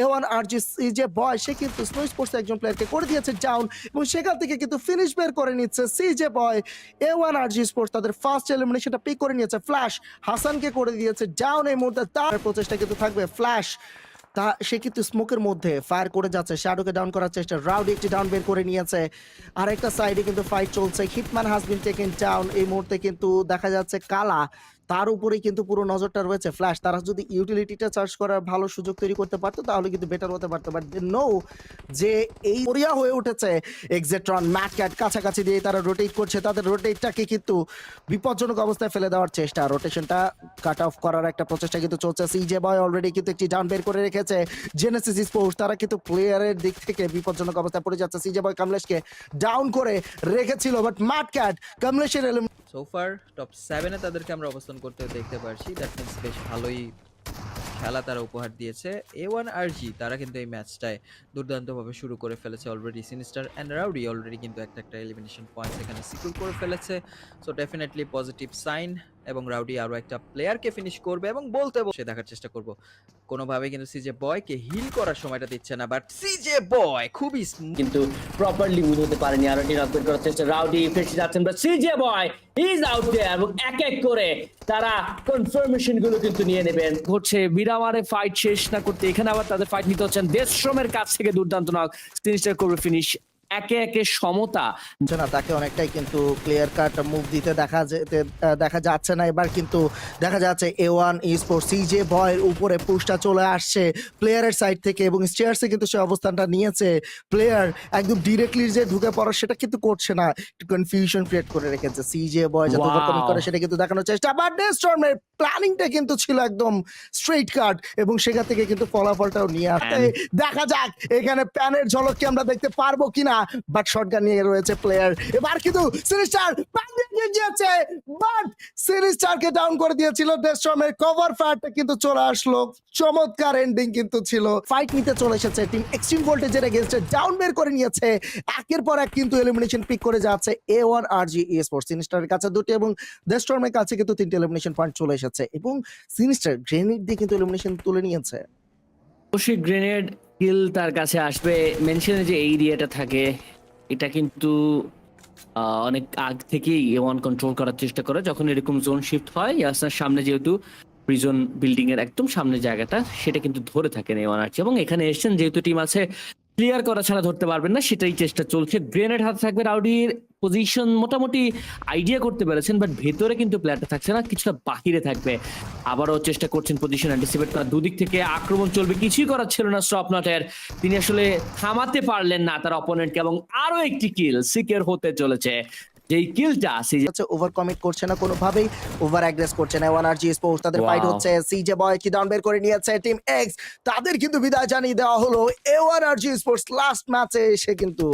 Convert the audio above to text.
A1 RGC যে বয় সে কিন্তু snow sports একজন প্লেয়ারকে করে দিয়েছে ডাউন এবং সেখান থেকে কিন্তু ফিনিশ বের করে নিচ্ছে সিজে বয়। A1 RG স্পোর্টস তাদের ফার্স্ট এলিমিনেশনটা পিক করে নিয়েছে। ফ্ল্যাশ হাসানকে করে দিয়েছে ডাউন। এই মুহূর্তে তার প্রচেষ্টা কিন্তু থাকবে ফ্ল্যাশ তা সে কিন্তু স্মোকের মধ্যে ফায়ার করে যাচ্ছে, শ্যাডোকে ডাউন করার চেষ্টা, রাউডি একটি ডাউন বের করে নিয়েছে। আরেকটা সাইডে কিন্তু ফাইট চলছে, hitman has been taken down. এই মুহূর্তে কিন্তু দেখা যাচ্ছে কালা তার উপরেই কিন্তু পুরো নজরটা রয়েছে। ফ্ল্যাশ তারা যদি ইউটিলিটিটা চার্জ করার ভালো সুযোগ তৈরি করতে পারতো তাহলে কিন্তু বেটার হতে পারতো, বাট দে নো যে এই ওরিয়া হয়ে উঠেছে। এক্সেট্রন ম্যাট ক্যাট কাছাকাছি দিয়ে তারা রোটেট করছে, তাদের রোটেটটাকে কিন্তু বিপজ্জনক অবস্থায় ফেলে দেওয়ার চেষ্টা, রোটেশনটা কাট অফ করার একটা প্রচেষ্টা কিন্তু চলছে। সিজে বয় অলরেডি কিন্তু একটি ডাউন বের করে রেখেছে। জেনেসিস স্পোর্টস তারা কিন্তু প্লেয়ারের দিক থেকে বিপজ্জনক অবস্থায় পড়ে যাচ্ছে। সিজে বয় কামলেশকে ডাউন করে রেখেছিল, বাট ম্যাট ক্যাট কামলেশের সো ফার টপ 7 এ তাদেরকে আমরা অবস্থান করতে দেখতে পারছি। দ্যাট মিন্স বেশ ভালোই খেলা তারা উপহার দিয়েছে। A1 RG তারা কিন্তু এই ম্যাচটায় দুর্দান্তভাবে শুরু করে ফেলেছে already. Sinister and rowdy already কিন্তু একটা এলিমিনেশন পয়েন্ট এখানে সিকিউর করে ফেলেছে। সো ডেফিনেটলি পজিটিভ সাইন, এবং রাউডি আরও একটা প্লেয়ারকে ফিনিশ করবে এবং বলতে বসে দেখার চেষ্টা করব। কোনোভাবে কিন্তু সিজে বয়কে হিল করার সময়টা দিচ্ছে না, বাট সিজে বয় খুবই কিন্তু প্রপারলি মুভ হতে পারেনি। আরো নক বের করার চেষ্টা, রাউডি ফেসে যাচ্ছেন, বাট সিজে বয় ইজ আউট দেয়ার এবং এক এক করে তারা কনফার্মেশন গুলো কিন্তু নিয়ে নেবেন। ঘটছে মিরামারে ফাইট শেষ না করতে এখানে আবার তাদের ফাইট নিতে হচ্ছেন দেশশ্রমের কাছ থেকে। দুর্দান্ত নক, সিনিস্টার করবে ফিনিশ। একে একে সমতা না, তাকে অনেকটাই কিন্তু ক্লিয়ার কাট মুভ দিতে দেখা যাচ্ছে না। এবার কিন্তু দেখা যাচ্ছে A1 স্পোর্টস সিজে বয়ের উপরে পুশটা চলে আসছে প্লেয়ারের সাইড থেকে এবং স্টেয়ার্সে কিন্তু সে অবস্থানটা নিয়েছে। প্লেয়ার একদম ডিরেক্টলি যে ঢুকে পড়া সেটা কিন্তু করছে না, একটু কনফিউশন ক্রিয়েট করে রেখেছে। সিজে বয় যাতে ওভারকাম করে সেটা কিন্তু দেখানোর চেষ্টা, বাট ডেস্টর্মের প্ল্যানিংটা কিন্তু ছিল একদম স্ট্রেইট কাট এবং সেখান থেকে কিন্তু ফলাফলটাও নিয়ে আসতে দেখা যাক এখানে প্যানের ঝলক কি আমরা দেখতে পারবো কিনা। বাট শটগান নিয়ে রয়েছে প্লেয়ার। এবার কিন্তু সিনিস্টার যাচ্ছে, বাট সিনিস্টারকে ডাউন করে দিয়েছিল। ডেস্টর্মের কভার ফায়ারটা কিন্তু চলে আসলো, চমৎকার এন্ডিং কিন্তু ছিল। ফাইট নিতে চলে এসেছে টিম এক্সট্রিম ভোল্টেজের এগেইনস্টে, ডাউন বের করে নিয়েছে। একের পর এক কিন্তু এলিমিনেশন পিক করে যাচ্ছে A1 RG স্পোর্টস। সিনিস্টারের কাছে দুটি এবং ডেস্টর্মের কাছে কিন্তু তিনটি এলিমিনেশন পয়েন্ট চলে এসেছে এবং সিনিস্টার গ্রেনেড দিয়ে কিন্তু এলিমিনেশন তুলে নিয়েছে। অবশ্যই গ্রেনেড কিল তার কাছে আসবে। মেনশনে যে এই এরিয়াটা থাকে এটা কিন্তু অনেক আগ থেকেই A1 কন্ট্রোল করার চেষ্টা করে। যখন এরকম জোন শিফট হয় ইয়াসনার সামনে, যেহেতু প্রিজন বিল্ডিং এর একদম সামনে জায়গাটা, সেটা কিন্তু ধরে থাকেন A1 RG এবং এখানে এসছেন যেহেতু টিম আছে, ক্লিয়ার করা ছাড়া ধরতে পারবেন না, সেটাই চেষ্টা চলছে। গ্রেনেড হাতে থাকবে, রাউডির পজিশন মোটামুটি আইডিয়া করতে পেরেছেন, বাট ভেতরে কিন্তু প্লেয়ারটা থাকছে না, কিছুটা বাহিরে থাকবে। আবারও চেষ্টা করছেন পজিশন অ্যান্টিসিপেট করা, দুদিক থেকে আক্রমণ চলবে, কিছুই করার ছিল না স্টপনটের। তিনি আসলে থামাতে পারলেন না তার অপোনেন্টকে এবং আরো একটি কিল সিকিউর হতে চলেছে। যেই কিলটা ওভার কমিট করছে না কোনোভাবেই, ওভার অ্যাগ্রেস করছে না A1 RG স্পোর্টস। তাদের ফাইট হচ্ছে, সিজে বয় কি ডাউন বের করে নিয়েছে টিম এক্স, তাদের কিন্তু বিদায় জানিয়ে দেওয়া হলো। A1 RG স্পোর্টস লাস্ট ম্যাচে এসে কিন্তু